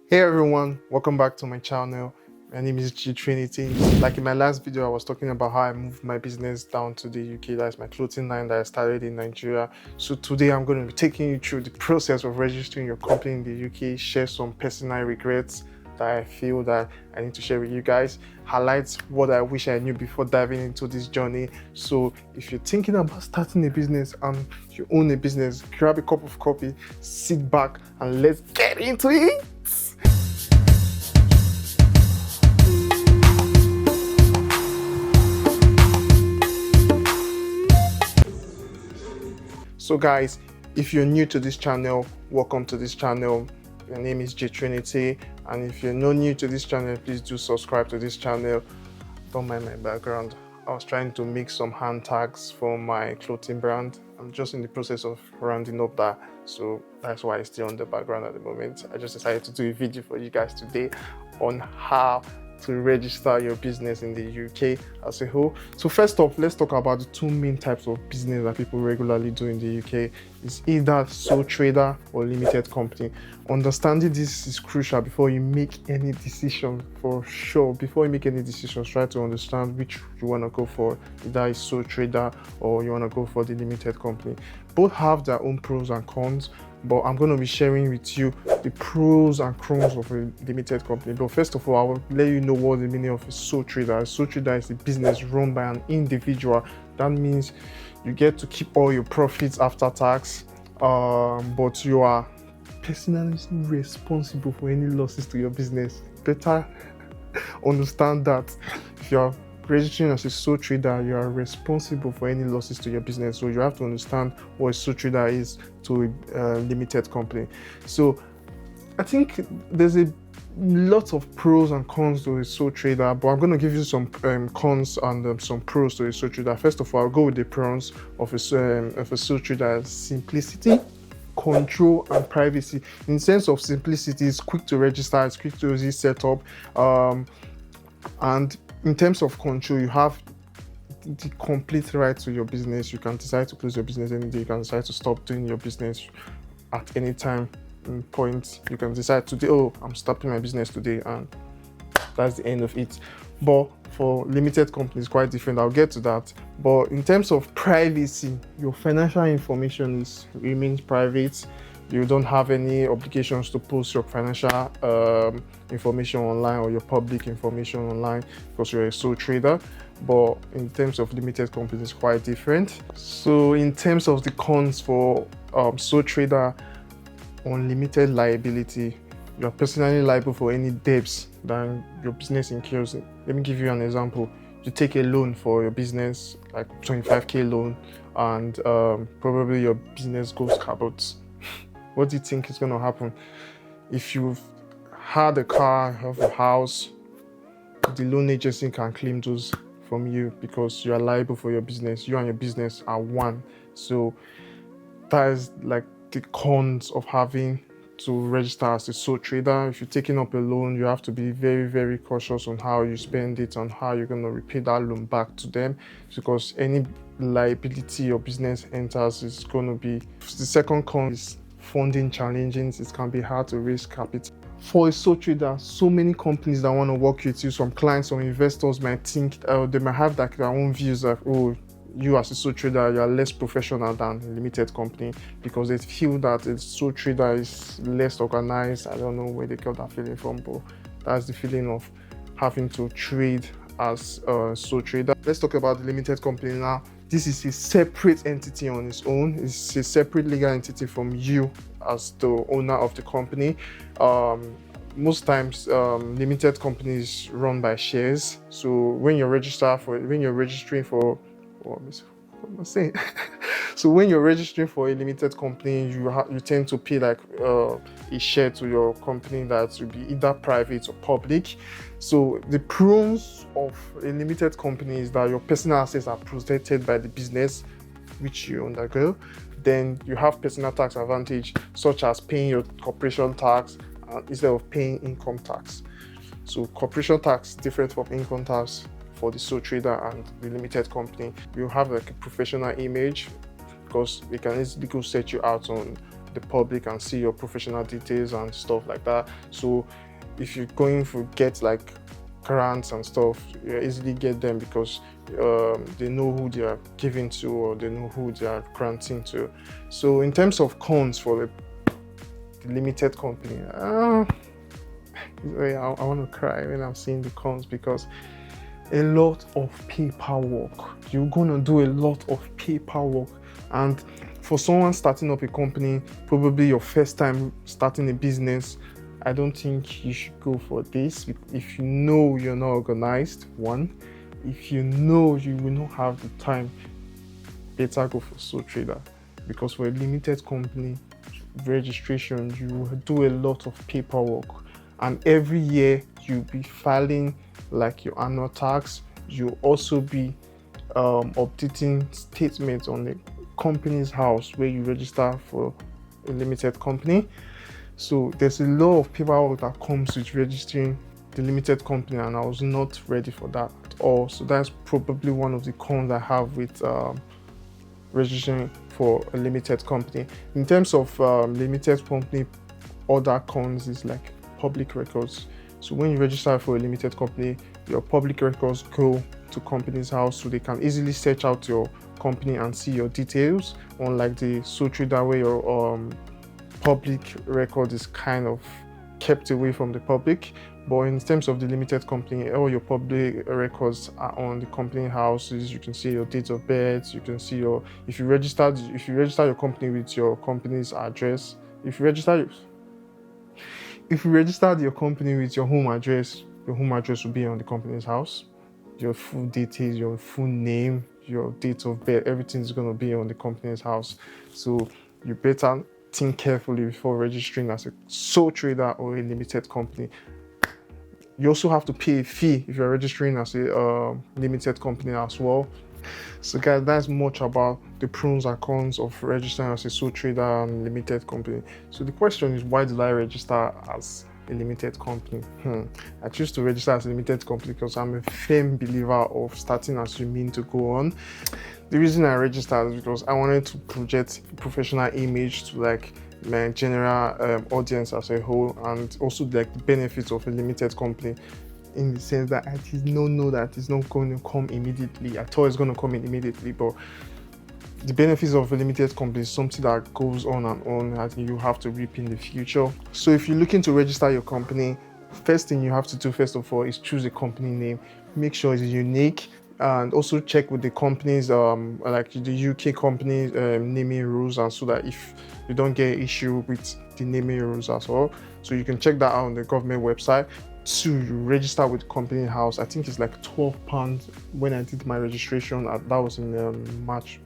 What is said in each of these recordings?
Hey everyone, welcome back to my channel. My name is G Trinity. Like in my last video, I was talking about how I moved my business down to the UK. That's my clothing line that I started in Nigeria. So today I'm going to be taking you through the process of registering your company in the UK, share some personal regrets that I feel that I need to share with you guys, highlight what I wish I knew before diving into this journey. So if you're thinking about starting a business and you own a business, grab a cup of coffee, sit back and let's get into it. So guys, if you're new to this channel, welcome to this channel. My name is J Trinity, and if you're not new to this channel, please do subscribe to this channel. Don't mind my background. I was trying to make some hand tags for my clothing brand. I'm just in the process of rounding up that, so that's why it's still on the background at the moment. I just decided to do a video for you guys today on how to register your business in the UK as a whole. So first off, let's talk about the two main types of business that people regularly do in the UK. It's either sole trader or limited company. Understanding this is crucial before you make any decision, for sure. Before you make any decisions, try to understand which you want to go for, either it's sole trader or you want to go for the limited company. Both have their own pros and cons, but I'm going to be sharing with you the pros and cons of a limited company. But first of all, I will let you know what the meaning of a sole trader. A sole trader is a business run by an individual. That means you get to keep all your profits after tax, but you are personally responsible for any losses to your business. Better understand that. If you're registering as a sole trader, you are responsible for any losses to your business. So you have to understand what a sole trader is to a limited company. So I think there's a lot of pros and cons to a sole trader, but I'm going to give you some cons and some pros to a sole trader. First of all, I'll go with the pros of a sole trader: simplicity, control, and privacy. In sense of simplicity, it's quick to register, it's quick to easy set up, and in terms of control, you have the complete right to your business. You can decide to close your business any day. You can decide to stop doing your business at any time point. You can decide today, oh, I'm stopping my business today, and that's the end of it. But for limited companies, quite different. I'll get to that. But in terms of privacy, your financial information remains private. You don't have any obligations to post your financial information online or your public information online because you're a sole trader. But in terms of limited companies, it's quite different. So in terms of the cons for sole trader, unlimited liability. You're personally liable for any debts that your business incurs. Let me give you an example. You take a loan for your business, like 25k loan, and probably your business goes kaput. What do you think is going to happen? If you've had a car, have a house, the loan agency can claim those from you because you are liable for your business. You and your business are one. So that is like the cons of having to register as a sole trader. If you're taking up a loan, you have to be very, very cautious on how you spend it and how you're going to repay that loan back to them, because any liability your business enters is going to be. The second con is funding challenges. It can be hard to raise capital. For a sole trader, so many companies that want to work with you, some clients, some investors might think, they might have like their own views of, oh, you as a sole trader, you are less professional than a limited company, because they feel that a sole trader is less organized. I don't know where they got that feeling from, but that's the feeling of having to trade as a sole trader. Let's talk about the limited company now. This is a separate entity on its own. It's a separate legal entity from you as the owner of the company. Most times, limited companies run by shares. So when you're registering for what am I saying? So when you're registering for a limited company, you tend to pay like a share to your company that will be either private or public. So the pros of a limited company is that your personal assets are protected by the business which you undergo. Then you have personal tax advantage, such as paying your corporation tax instead of paying income tax. So corporation tax different from income tax for the sole trader and the limited company. You have like a professional image because they can easily go set you out on the public and see your professional details and stuff like that. So if you're going to get like grants and stuff, you easily get them because they know who they are giving to, or they know who they are granting to. So in terms of cons for the limited company, I want to cry when I'm seeing the cons, because a lot of paperwork. You're gonna do a lot of paperwork, and for someone starting up a company, probably your first time starting a business, I don't think you should go for this. If you know you're not organized, one, if you know you will not have the time, better go for sole trader, because for a limited company registration, you will do a lot of paperwork, and every year you'll be filing like your annual tax. You'll also be updating statements on the company's house where you register for a limited company. So there's a lot of paperwork that comes with registering the limited company, and I was not ready for that at all. So that's probably one of the cons I have with registering for a limited company. In terms of limited company, other cons is like public records. So when you register for a limited company, your public records go to company's house, so they can easily search out your company and see your details, unlike the sole trader where your public record is kind of kept away from the public. But in terms of the limited company, all your public records are on the company houses. You can see your date of birth. You can see if you register your company with your company's address. If you registered your company with your home address will be on the company's house. Your full details, your full name, your date of birth, everything is going to be on the company's house. So you better think carefully before registering as a sole trader or a limited company. You also have to pay a fee if you're registering as a limited company as well. So guys, that's much about the pros and cons of registering as a sole trader and limited company. So the question is, why did I register as a limited company? I choose to register as a limited company because I'm a firm believer of starting as you mean to go on. The reason I registered is because I wanted to project a professional image to like my general audience as a whole, and also like the benefits of a limited company, in the sense that I did not know that it's not going to come immediately. I thought it's going to come in immediately, but the benefits of a limited company is something that goes on and on, and you have to reap in the future. So if you're looking to register your company, first thing you have to do first of all is choose a company name. Make sure it's unique, and also check with the companies, like the UK company naming rules, and so that if you don't get issue with the naming rules as well. So you can check that out on the government website. To register with company house, I think it's like £12 when I did my registration. That was in March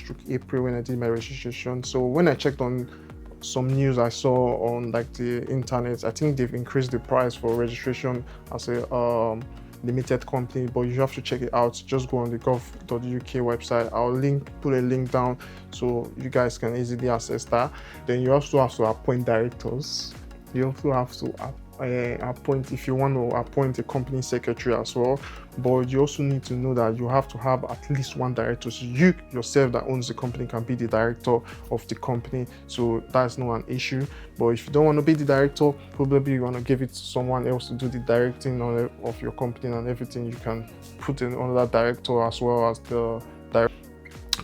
to April when I did my registration. So when I checked on some news I saw on like the internet, I think they've increased the price for registration as a limited company, but you have to check it out. Just go on the gov.uk website. I'll put a link down so you guys can easily access that. Then you also have to appoint directors. You also have to appoint, if you want to appoint a company secretary as well, but you also need to know that you have to have at least one director. So you yourself that owns the company can be the director of the company, so that's not an issue. But if you don't want to be the director, probably you want to give it to someone else to do the directing of your company and everything, you can put in another director as well as the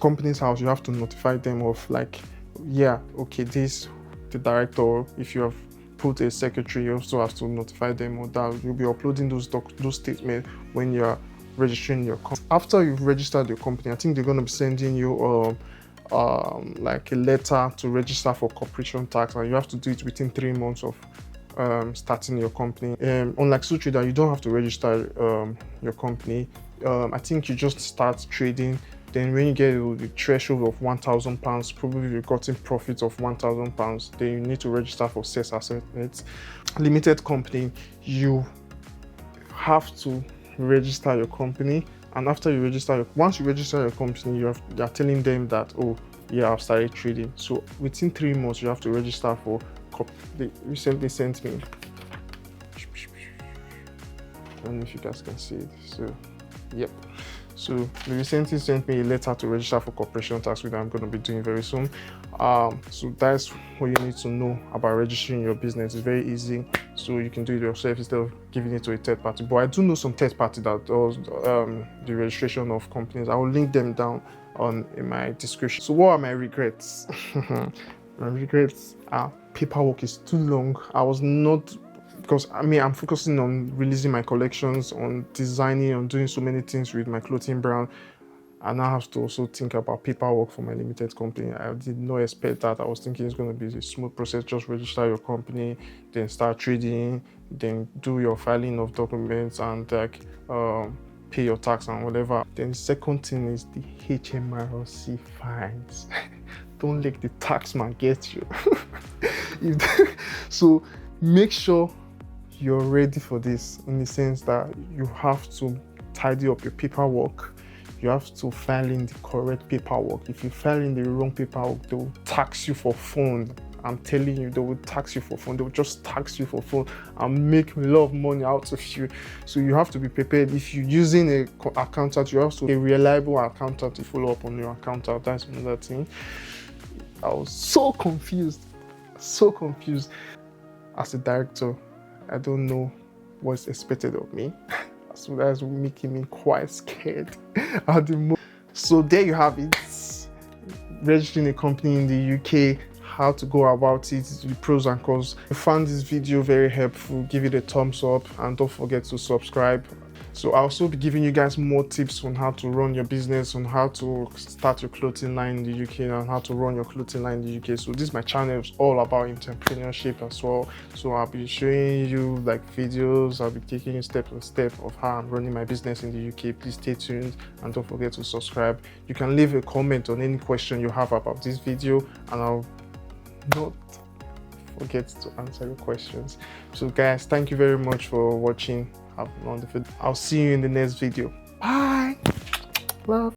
company's house. You have to notify them of like, yeah, okay, this the director. If you have put a secretary, you also have to notify them of that. You'll be uploading those statements when you're registering your company. After you've registered your company, I think they're going to be sending you like a letter to register for corporation tax, and you have to do it within 3 months of starting your company. Unlike sole trader, you don't have to register your company. I think you just start trading. Then when you get the threshold of £1,000, probably you've gotten profit of £1,000, then you need to register for sales assessments. Limited company, you have to register your company, and after you register, once you register your company, you're telling them that, oh yeah, I've started trading. So within 3 months, you have to register for. They recently sent me. I don't know if you guys can see it. So, yep. So they recently sent me a letter to register for corporation tax, which I'm going to be doing very soon. So that's what you need to know about registering your business. It's very easy, so you can do it yourself instead of giving it to a third party. But I do know some third party that does the registration of companies. I will link them down in my description. So what are my regrets? My regrets are paperwork is too long. I was not, because I'm focusing on releasing my collections, on designing, on doing so many things with my clothing brand. I now have to also think about paperwork for my limited company. I did not expect that. I was thinking it's going to be a smooth process. Just register your company, then start trading, then do your filing of documents and pay your tax and whatever. Then the second thing is the HMRC fines. Don't let the tax man get you. So make sure you're ready for this, in the sense that you have to tidy up your paperwork. You have to file in the correct paperwork. If you file in the wrong paperwork, they will tax you for fun. I'm telling you, they will tax you for fun. They will just tax you for fun and make a lot of money out of you. So you have to be prepared. If you're using an accountant, you have to be a reliable accountant to follow up on your accountant. That's another thing. I was so confused. As a director, I don't know what's expected of me. So that's making me quite scared at the moment. So there you have it. Registering a company in the UK, how to go about it, the pros and cons. If you found this video very helpful, give it a thumbs up and don't forget to subscribe. So I'll also be giving you guys more tips on how to run your business, on how to start your clothing line in the UK, and how to run your clothing line in the UK. So this my channel is all about entrepreneurship as well. So I'll be showing you like videos. I'll be taking you step by step of how I'm running my business in the UK. Please stay tuned and don't forget to subscribe. You can leave a comment on any question you have about this video, and I'll not forget to answer your questions. So guys, thank you very much for watching. I'll see you in the next video. Bye. Love.